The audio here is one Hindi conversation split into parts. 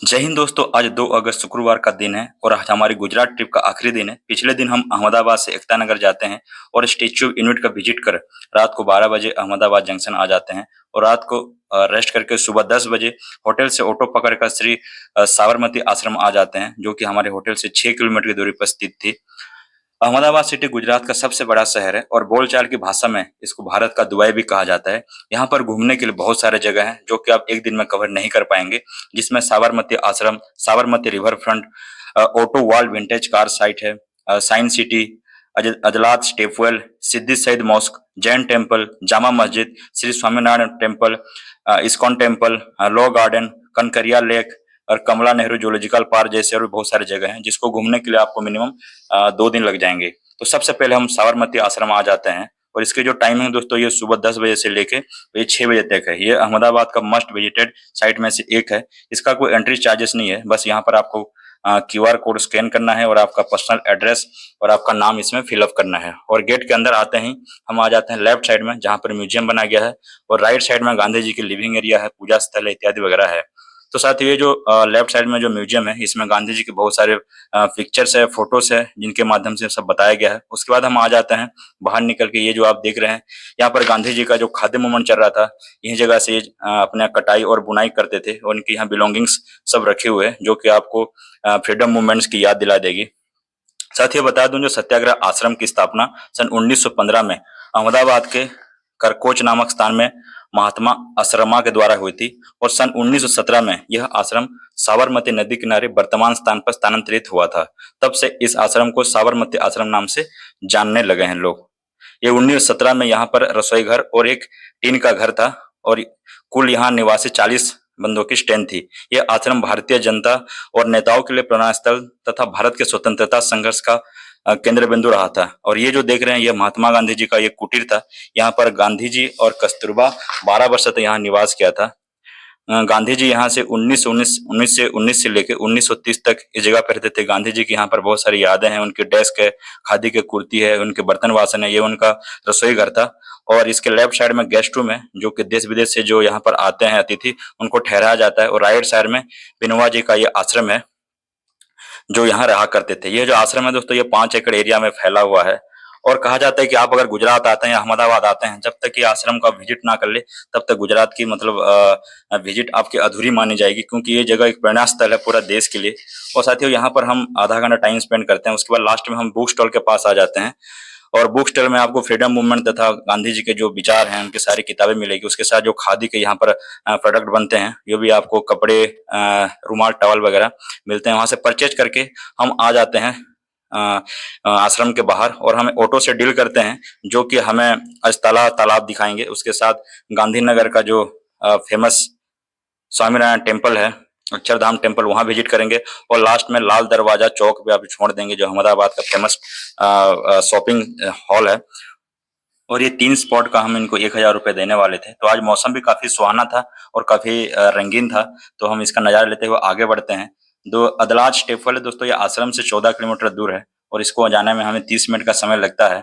जय हिंद दोस्तों। आज 2 अगस्त शुक्रवार का दिन है और आज हमारी गुजरात ट्रिप का आखिरी दिन है। पिछले दिन हम अहमदाबाद से एकता नगर जाते हैं और स्टेच्यू ऑफ यूनिटी का विजिट कर रात को 12 बजे अहमदाबाद जंक्शन आ जाते हैं और रात को रेस्ट करके सुबह 10 बजे होटल से ऑटो पकड़कर श्री साबरमती आश्रम आ जाते हैं, जो कि हमारे होटल से 6 किलोमीटर की दूरी पर स्थित थी। अहमदाबाद सिटी गुजरात का सबसे बड़ा शहर है और बोलचाल की भाषा में इसको भारत का दुबई भी कहा जाता है। यहाँ पर घूमने के लिए बहुत सारे जगह हैं जो कि आप एक दिन में कवर नहीं कर पाएंगे, जिसमें साबरमती आश्रम, Sabarmati river front, auto world vintage car site है, साइंस सिटी, अजलात स्टेपवेल, सिद्दी Saeed mask, Jain temple, Jama Masjid, Shri Swaminarayan temple, ISKCON temple, law garden, Kankaria lake और कमला नेहरू जूलॉजिकल पार्क जैसे और भी बहुत सारी जगह हैं जिसको घूमने के लिए आपको मिनिमम 2 दिन लग जाएंगे। तो सबसे पहले हम साबरमती आश्रम आ जाते हैं और इसके जो टाइम है दोस्तों, ये सुबह 10 बजे से लेके ये 6 बजे तक है। ये अहमदाबाद का मस्ट विजिटेड साइट में से एक है। इसका कोई एंट्री चार्जेस नहीं है, बस यहाँ पर आपको QR कोड स्कैन करना है और आपका पर्सनल एड्रेस और आपका नाम इसमें फिलअप करना है। और गेट के अंदर आते ही हम आ जाते हैं लेफ्ट साइड में, जहाँ पर म्यूजियम बना गया है, और राइट साइड में गांधी जी की लिविंग एरिया है, पूजा स्थल है, इत्यादि वगैरह है। तो साथ ही ये जो लेफ्ट साइड में जो म्यूजियम है, इसमें गांधी जी के बहुत सारे पिक्चर्स है, फोटोस है, जिनके माध्यम से सब बताया गया है। उसके बाद हम आ जाते हैं बाहर निकल के, ये जो आप देख रहे हैं, यहाँ पर गांधी जी का जो खादी मूवमेंट चल रहा था, यही जगह से अपने कटाई और बुनाई करते थे और इनकी यहाँ बिलोंगिंग्स सब रखे हुए हैं, जो कि आपको फ्रीडम मूवमेंट्स की याद दिला देगी। साथ ही बता दूं, जो सत्याग्रह आश्रम की स्थापना सन 1915 में अहमदाबाद के करकोच नामक स्थान में महात्मा आश्रमा के द्वारा हुई थी और सन 1917 में यह आश्रम साबरमती नदी किनारे वर्तमान स्थान पर स्थानांतरित हुआ था। तब से इस आश्रम को साबरमती आश्रम नाम से जानने लगे हैं लोग। ये 1917 में यहाँ पर रसोई घर और एक टीन का घर था और कुल यहाँ निवासी 40 बंदों की स्ट्रेंथ थी। यह आश्रम भारतीय जनता और नेताओं के लिए प्रेरणा स्थल तथा भारत के स्वतंत्रता संघर्ष का केंद्र बिंदु रहा था। और ये जो देख रहे हैं, ये महात्मा गांधी जी का ये कुटीर था। यहाँ पर गांधी जी और कस्तूरबा 12 वर्ष तक यहाँ निवास किया था। गांधी जी यहाँ से 1919 से लेकर 1930 तक इस जगह पर रहते थे। गांधी जी की यहाँ पर बहुत सारी यादें हैं, उनकी डेस्क है, खादी की कुर्ती है, उनके बर्तन वासन है, ये उनका रसोई घर था। और इसके लेफ्ट साइड में गेस्ट रूम है, जो कि देश विदेश से जो यहाँ पर आते हैं अतिथि, उनको ठहराया जाता है। और राइट साइड में बिनोबा जी का ये आश्रम है, जो यहाँ रहा करते थे। ये जो आश्रम है दोस्तों, ये 5 एकड़ एरिया में फैला हुआ है। और कहा जाता है कि आप अगर गुजरात आते हैं या अहमदाबाद आते हैं, जब तक ये आश्रम का विजिट ना कर ले, तब तक गुजरात की मतलब विजिट आपकी अधूरी मानी जाएगी, क्योंकि ये जगह एक प्रेरणा स्थल है पूरा देश के लिए। और साथियों, यहाँ पर हम आधा घंटा टाइम स्पेंड करते हैं। उसके बाद लास्ट में हम बुक स्टॉल के पास आ जाते हैं और बुक स्टॉल में आपको फ्रीडम मूवमेंट तथा गांधी जी के जो विचार हैं, उनकी सारी किताबें मिलेगी। उसके साथ जो खादी के यहाँ पर प्रोडक्ट बनते हैं, ये भी आपको कपड़े, रुमाल, टॉवल वगैरह मिलते हैं। वहां से परचेज करके हम आ जाते हैं आश्रम के बाहर और हमें ऑटो से डील करते हैं, जो कि हमें अजतला तालाब दिखाएंगे। उसके साथ गांधीनगर का जो फेमस स्वामीनारायण टेम्पल है, अक्षरधाम टेम्पल, वहां विजिट करेंगे। और लास्ट में लाल दरवाजा चौक पे आप छोड़ देंगे, जो अहमदाबाद का फेमस शॉपिंग हॉल है। और ये 3 स्पॉट का हम इनको 1000 रुपए देने वाले थे। तो आज मौसम भी काफी सुहाना था और काफी रंगीन था, तो हम इसका नजारा लेते हुए आगे बढ़ते हैं। दो अदलाज स्टेपवेल है दोस्तों, ये आश्रम से 14 किलोमीटर दूर है और इसको जाने में हमें 30 मिनट का समय लगता है।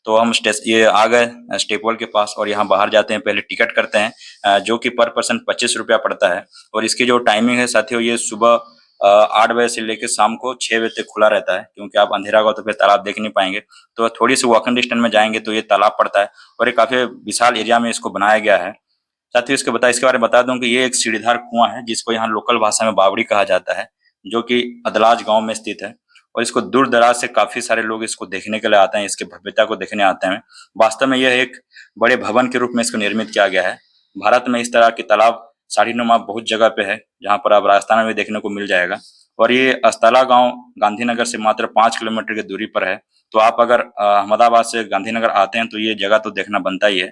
तो हम ये आ गए स्टेपवेल के पास और यहाँ बाहर जाते हैं, पहले टिकट करते हैं, जो कि पर पर्सन 25 रुपया पड़ता है। और इसकी जो टाइमिंग है साथियों, ये सुबह 8 बजे से लेकर शाम को 6 बजे तक खुला रहता है, क्योंकि आप अंधेरा होगा तो फिर तालाब देख नहीं पाएंगे। तो थोड़ी सी वॉकिंग डिस्टेंस में जाएंगे तो ये तालाब पड़ता है और ये काफी विशाल एरिया में इसको बनाया गया है। साथियों, इसके बारे में बता दूं कि ये एक सीढ़ीदार कुआं है, जिसको यहाँ लोकल भाषा में बावड़ी कहा जाता है, जो कि अदलाज गांव में स्थित है। और इसको दूर दराज से काफी सारे लोग इसको देखने के लिए आते हैं, इसके भव्यता को देखने आते हैं। वास्तव में यह एक बड़े भवन के रूप में इसको निर्मित किया गया है। भारत में इस तरह के तालाब साड़ीनुमा बहुत जगह पे है, जहाँ पर आप राजस्थान में भी देखने को मिल जाएगा। और ये अस्तला गांव गांधीनगर से मात्र 5 किलोमीटर की दूरी पर है। तो आप अगर अहमदाबाद से गांधीनगर आते हैं तो ये जगह तो देखना बनता ही है।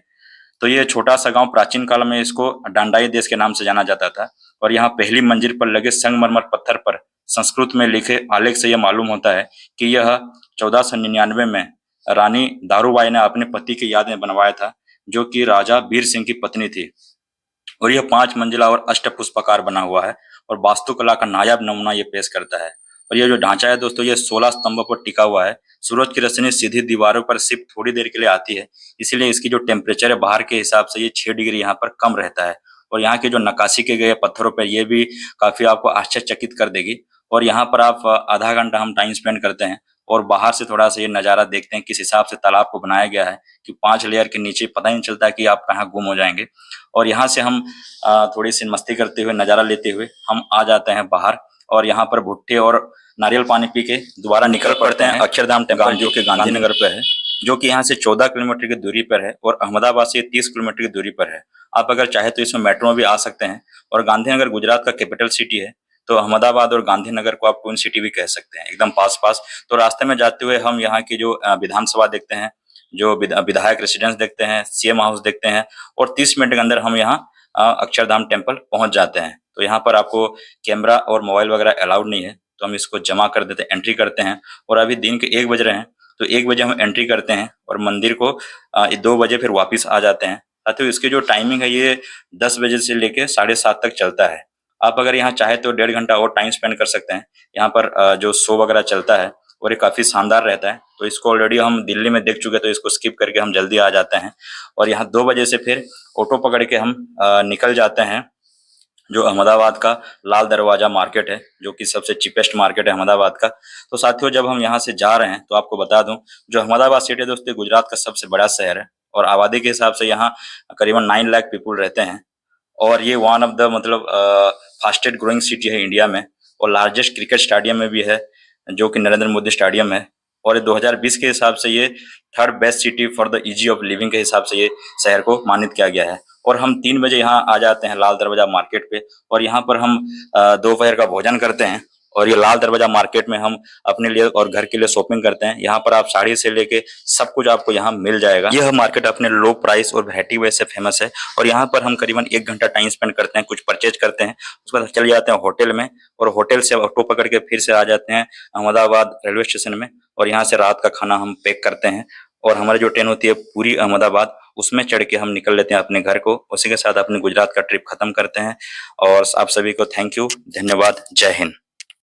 तो ये छोटा सा गांव प्राचीन काल में इसको डांडाई देश के नाम से जाना जाता था। और यहाँ पहली मंजिल पर लगे संगमरमर पत्थर पर संस्कृत में लिखे आलेख से यह मालूम होता है कि यह 1499 में रानी दारूबाई ने अपने पति की याद में बनवाया था, जो कि राजा वीर सिंह की पत्नी थी। और यह 5 मंजिला और अष्टपुष्पाकार बना हुआ है और वास्तुकला का नायाब नमूना ये पेश करता है। और ये जो ढांचा है दोस्तों, ये 16 स्तंभों पर टिका हुआ है। सूरज की रोशनी सीधी दीवारों पर सिर्फ थोड़ी देर के लिए आती है, इसीलिए इसकी जो टेम्परेचर है बाहर के हिसाब से ये 6 डिग्री यहाँ पर कम रहता है। और यहाँ के जो नक्काशी के गए पत्थरों पर ये भी काफी आपको आश्चर्यचकित कर देगी। और यहाँ पर आप आधा घंटा हम टाइम स्पेंड करते हैं और बाहर से थोड़ा सा ये नज़ारा देखते हैं किस हिसाब से तालाब को बनाया गया है कि 5 लेयर के नीचे पता ही नहीं चलता कि आप कहाँ गुम हो जाएंगे। और यहाँ से हम थोड़ी सी मस्ती करते हुए नज़ारा लेते हुए हम आ जाते हैं बाहर और यहाँ पर भुट्टे और नारियल पानी पी के दोबारा निकल पड़ते हैं अक्षरधाम टेम्पल जो कि गांधीनगर पे है, जो कि यहाँ से 14 किलोमीटर की दूरी पर है और अहमदाबाद से 30 किलोमीटर की दूरी पर है। आप अगर चाहे तो इसमें मेट्रो में भी आ सकते हैं। और गांधीनगर गुजरात का कैपिटल सिटी है, तो अहमदाबाद और गांधीनगर को आप ट्विन सिटी भी कह सकते हैं, एकदम पास पास। तो रास्ते में जाते हुए हम यहाँ की जो विधानसभा देखते हैं, जो विधायक रेसिडेंस देखते हैं, सीएम हाउस देखते हैं और 30 मिनट के अंदर हम यहाँ अक्षरधाम टेम्पल पहुंच जाते हैं। तो यहाँ पर आपको कैमरा और मोबाइल वगैरह अलाउड नहीं है, तो हम इसको जमा कर देते हैं, एंट्री करते हैं। और अभी दिन के 1 बज रहे हैं, तो 1 बजे हम एंट्री करते हैं और मंदिर को 2 बजे फिर वापिस आ जाते हैं। साथियों इसकी जो टाइमिंग है ये 10 बजे से लेके 7:30 तक चलता है। आप अगर यहाँ चाहे तो 1.5 घंटा और टाइम स्पेंड कर सकते हैं। यहाँ पर जो शो वगैरह चलता है और ये काफी शानदार रहता है, तो इसको ऑलरेडी हम दिल्ली में देख चुके हैं, तो इसको स्किप करके हम जल्दी आ जाते हैं। और यहाँ 2 बजे से फिर ऑटो पकड़ के हम निकल जाते हैं जो अहमदाबाद का लाल दरवाजा मार्केट है, जो कि सबसे चीपेस्ट मार्केट है अहमदाबाद का। तो साथियों जब हम यहाँ से जा रहे हैं तो आपको बता दूं, जो अहमदाबाद सिटी है दोस्तों गुजरात का सबसे बड़ा शहर है और आबादी के हिसाब से यहाँ करीबन 9 लाख पीपल रहते हैं। और ये वन ऑफ द मतलब फास्टेस्ट ग्रोइंग सिटी है इंडिया में और लार्जेस्ट क्रिकेट स्टेडियम में भी है, जो कि नरेंद्र मोदी स्टेडियम है। और 2020 के हिसाब से ये 3rd best city for the easy of living के हिसाब से ये शहर को मानित किया गया है। और हम 3 बजे यहाँ आ जाते हैं लाल दरवाजा मार्केट पे और यहाँ पर हम दोपहर का भोजन करते हैं। और ये लाल दरवाजा मार्केट में हम अपने लिए और घर के लिए शॉपिंग करते हैं। यहाँ पर आप साड़ी से लेके सब कुछ आपको यहाँ मिल जाएगा। यह मार्केट अपने लो प्राइस और वैरायटी वजह से फेमस है। और यहाँ पर हम करीबन 1 घंटा टाइम स्पेंड करते हैं, कुछ परचेज करते हैं, उसके बाद चले जाते हैं होटल में और होटल से ऑटो पकड़ के फिर से आ जाते हैं अहमदाबाद रेलवे स्टेशन में। और यहाँ से रात का खाना हम पैक करते हैं और हमारी जो ट्रेन होती है पूरी अहमदाबाद, उसमें चढ़ के हम निकल लेते हैं अपने घर को। उसी के साथ अपने गुजरात का ट्रिप खत्म करते हैं। और आप सभी को थैंक यू, धन्यवाद, जय हिंद।